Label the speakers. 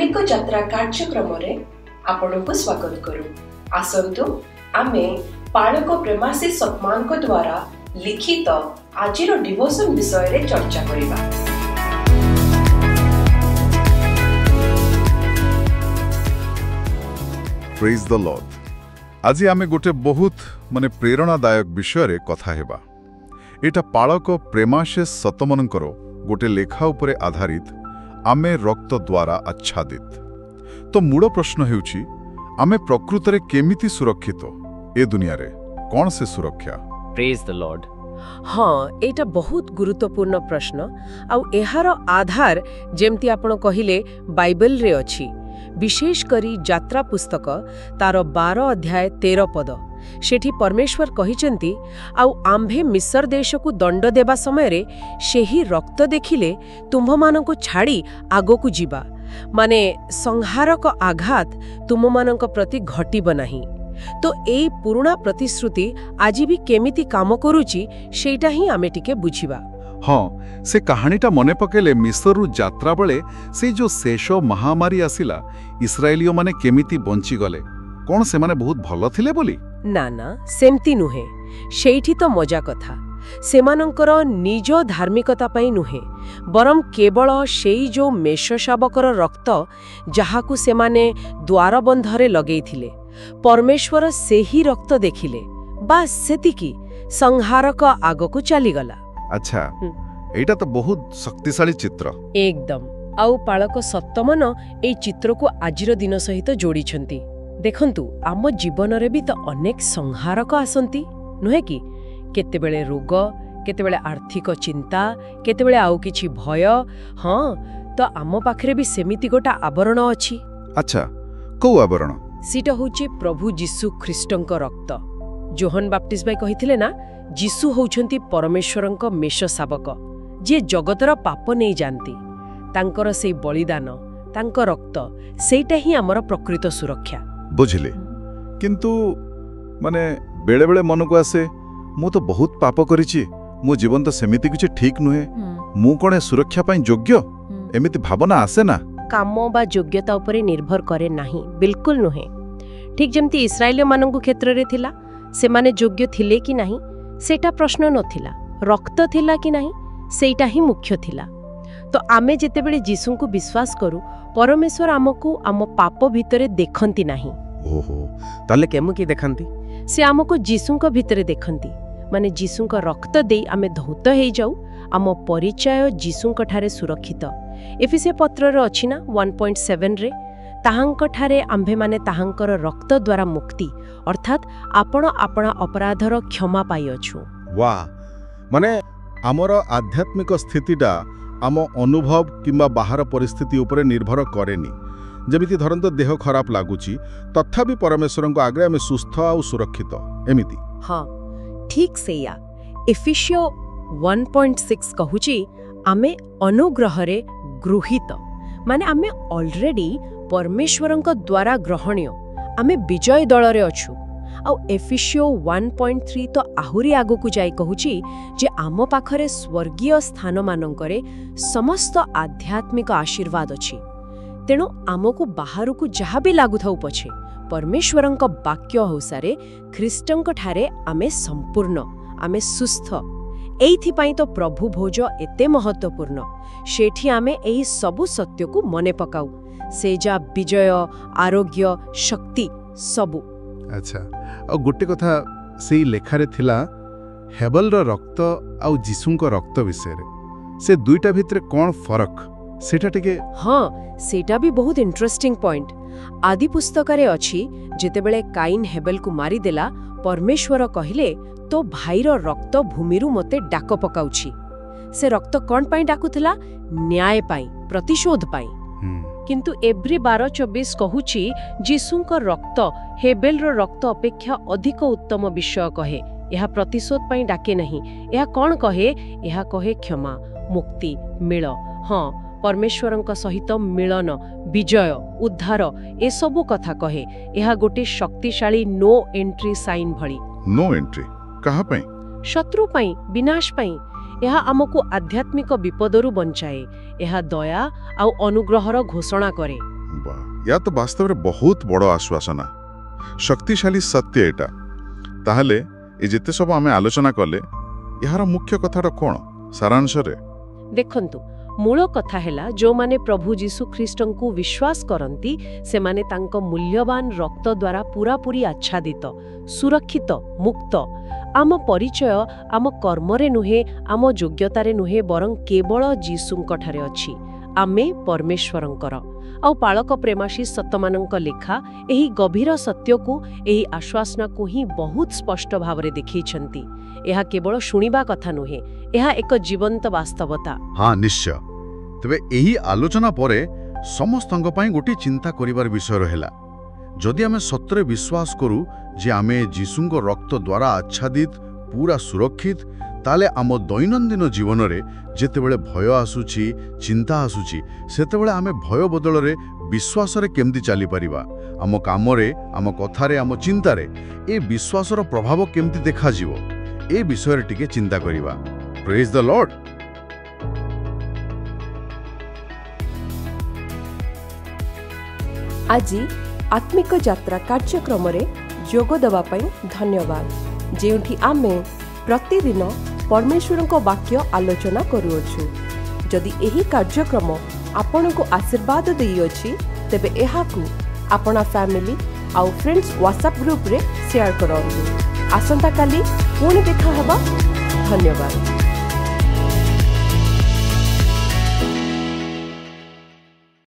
Speaker 1: धार्मिक यात्रा कार्यक्रम रे आपनको स्वागत करू। आसंतु आमे पालक प्रेमाशीष सतमान को द्वारा लिखित आजिर डिवोशन विषय रे चर्चा करिबा।
Speaker 2: Praise the Lord. आज आमे गोटे बहुत माने प्रेरणादायक विषय रे कथा हेबा। एटा पालक प्रेमाशीष सतमनकर गोटे लेखा उपरे आधारित आमे रक्त द्वारा आच्छादित। तो मूल प्रश्न हेउची आमे प्रकृत रे केमिति सुरक्षित ए दुनिया रे कौन से सुरक्षा।
Speaker 3: Praise the Lord.
Speaker 4: हाँ, एटा बहुत गुरुत्वपूर्ण प्रश्न आउ एहार आधार जेमती आपण कहिले बाइबल रे अछि। विशेष करी यात्रा पुस्तक तार 12 अध्याय 13 पद सेठी परमेश्वर कहिचंती आउ आम्भे मिस्र देश को दंड देबा समय रे सेही रक्त देखिले तुम्भ मानको छाड़ी आगो को जीवा, माने संहारक आघात तुम मानक प्रति घटिब नाही। तो एई पुराना प्रतिश्रुति आज भी केमिति काम करूची सेटा ही आमे टिके बुझिबा।
Speaker 2: हाँ, से कहानीटा मने पकेले मिस्ररू यात्रा बेले से जो शेष महामारी आसिला इस्राएलियो माने केमिति बंची गले। कौन से माने बहुत भलो थिले बोली?
Speaker 4: ना ना, सेमती नुहे। सेठी तो मजा कथा सेमानंकर निज धार्मिकता पई नुहे, बरम केवल सेई जो मेषशाबकर रक्त जहाकू सेमाने द्वारबंधरे लगेइथिले परमेश्वर सेही रक्त देखिले, बास सेतिकी संहारक आगकू चलीगला।
Speaker 2: अच्छा, एटा तो बहुत शक्तिशाली चित्र
Speaker 4: एकदम। आउ पालक सत्तमन एई चित्र को आजिर दिन सहित जोड़ी छंती। देखंतु आम जीवन रे भी तो अनेक संहारक आसंती नुहे कि? केतेबेले रोग, केतेबेले आर्थिक चिंता, केतेबेले आउ किछि भय। हाँ, तो आम पाखरे भी सेमिति गोटा आवरण अछि। अच्छा,
Speaker 2: को आवरण?
Speaker 4: सीटा होची प्रभु जीसु ख्रीष्टंक रक्त। जोहन बाप्टिस्ट भाई कहिथिले ना, जीसु होउछंती परमेश्वरंक मेष शाबक जे जगतर पाप नै जानती। तांकर सेई बलिदान, तांक रक्त, सेटा ही हमर प्रकृत सुरक्षा।
Speaker 2: बुझिले, किंतु माने बेले बेले मन को आसे मु तो बहुत पाप करिछि, मो जीवन तो सेमिति किछि ठीक नुहे, मु कोने सुरक्षा पई योग्य, एमिति भावना आसे ना।
Speaker 4: काम बा योग्यता उपरे निर्भर करे नाही, बिल्कुल नुहे। ठीक जेमती इस्राएलियो मानंकु क्षेत्र रे थिला, से माने योग्य थिले कि नाही सेटा प्रश्न नथिला, रक्त थिला कि नाही सेटा ही मुख्य थिला। तो आमे जेतेबेले जीसुंकु विश्वास करू, परमेश्वर आमको आम पाप भितरे देखंती नाही।
Speaker 3: ओहो, ताले केमुकी देखंती?
Speaker 4: से आमको जीसुंक भितरे देखंती, माने जीसुंक रक्त देई आमे धौत हेई जाऊ, आम परिचय जीसुंक ठारे सुरक्षित। एफिसे पत्र रे अछि ना 1.7 रे, ताहांक ठारे आम्भे माने ताहांकर रक्त द्वारा मुक्ति, अर्थात आपण आपणा अपराधर क्षमा पाई अछु।
Speaker 5: वाह, माने आमर आध्यात्मिक स्थितिटा आम अनुभव किंबा बाहर परिस्थिति उपरे निर्भर करेनी। जेमिति धरंत देह खराब लागुची तथापि परमेश्वरंको आगे आमे सुस्थ आ सुरक्षित एमिति।
Speaker 4: हाँ, ठीक सेया। एफिसियो 1.6 कहूची आमे अनुग्रहरे गृहीत, माने आमे ऑलरेडी परमेश्वरंक द्वारा ग्रहणीय, आमे विजय दलरे अछु। आउ एफिसियो 1.3 तो आहुरी आगो को जाई कहूची जे आम पाखरे स्वर्गीय स्थान मानंकरे समस्त आध्यात्मिक आशीर्वाद अछि। तेणु आमको बाहर को जहा भी लागु थाउ पछे परमेश्वरंक वाक्य अनुसारे ख्रीष्टंक ठारे आमे संपूर्ण, आमे सुस्थ। एइथि पई तो प्रभु भोज एते महत्वपूर्ण। सेठी आमे एही सबु सत्य को मने पकाउ, से जा विजय, आरोग्य, शक्ति सबु।
Speaker 5: अच्छा, आ गोटे कथा सेई लेखारे थिला हेबलर रक्त आउ जीसुंक रक्त विषय रे, से दुईटा भितरे कोन फरक सेटा टिके?
Speaker 4: हाँ, सेटा भी बहुत इंटरेस्टिंग पॉइंट। आदि पुस्तकरे अछि जेतेबेले काइन हेबेल को मारी देला, परमेश्वर कहिले तो भाईर रक्त भूमिरु मते डाक पकाउछि। से रक्त कोन पई डाकुथला? न्याय पई, प्रतिशोध पई। किंतु एब्री 12:24 कहूची जीसुंक रक्त हेबेलर रक्त अपेक्षा अधिक उत्तम विषय कहे। यह प्रतिशोध पई डाके नहीं, यह कौन कहे? यह कहे क्षमा, मुक्ति, मिल। हाँ, परमेश्वरंक सहित मिलन, विजय, उद्धार ए सबु कथा कहे। यह गोटे शक्तिशाली नो एंट्री साइन भली।
Speaker 2: नो एंट्री कहा पई?
Speaker 4: शत्रु पई, विनाश पई। यह आमको आध्यात्मिक विपदरु बंचाए। यह दया आउ अनुग्रहर घोषणा करे।
Speaker 2: या तो वास्तव में बहुत बड़ आश्वासना शक्तिशाली सत्य एटा ताहले ए जेते सब आमे आलोचना कले यार मुख्य कथाटा कोन सारांश रे
Speaker 4: देखंतु मूल कथा हैला जो माने प्रभु जीशु ख्रीष्टन को विश्वास करंती से माने तांको मूल्यवान रक्त द्वारा पूरा पूरी आच्छादित सुरक्षित मुक्त आम परिचय आम कर्मरे नुहे आम योग्यतारे नुहे बरं केवल जीशुंक ठारे अछि आमे परमेश्वरंकर आउ पालक प्रेमाशी सतमानंक लेखा एही गभीर सत्य को एही आश्वासना को ही बहुत स्पष्ट भावरे देखैछंती एहा केवल शुणिबा कथा नुहे एहा एक जीवंत वास्तवता।
Speaker 2: हाँ निश्चय तबे एही आलोचना परे समस्तंग पई गोटी चिंता करिवार विषय रहेला जदि आमे सत्रे विश्वास करू जे आमे जीशुंग रक्त द्वारा आच्छादित पूरा सुरक्षित ताले आम दैनंदिन जीवन रे जेतेबेले भय आसुची चिंता आसुची सेतेबेले आमे भय बदलरे विश्वास रे केमदी चली परिबा आम काम रे आम कथा रे आम चिंता रे ए विश्वासर प्रभाव केमदी देखा जीवो ए विषय रे टिके चिंता करिबा। Praise the Lord.
Speaker 1: आज आत्मिक यात्रा कार्यक्रम रे जोग देवा पई धन्यवाद जेउठी आमे प्रतिदिन परमेश्वर को वाक्य आलोचना करूछु। जदि एही कार्यक्रम आपन को आशीर्वाद देई अछि तेबे एहाकू आपना फैमिली आउ फ्रेंड्स व्हाट्सएप ग्रुप रे शेयर करंतु। आसंता काली पुणी देखा हबा। धन्यवाद।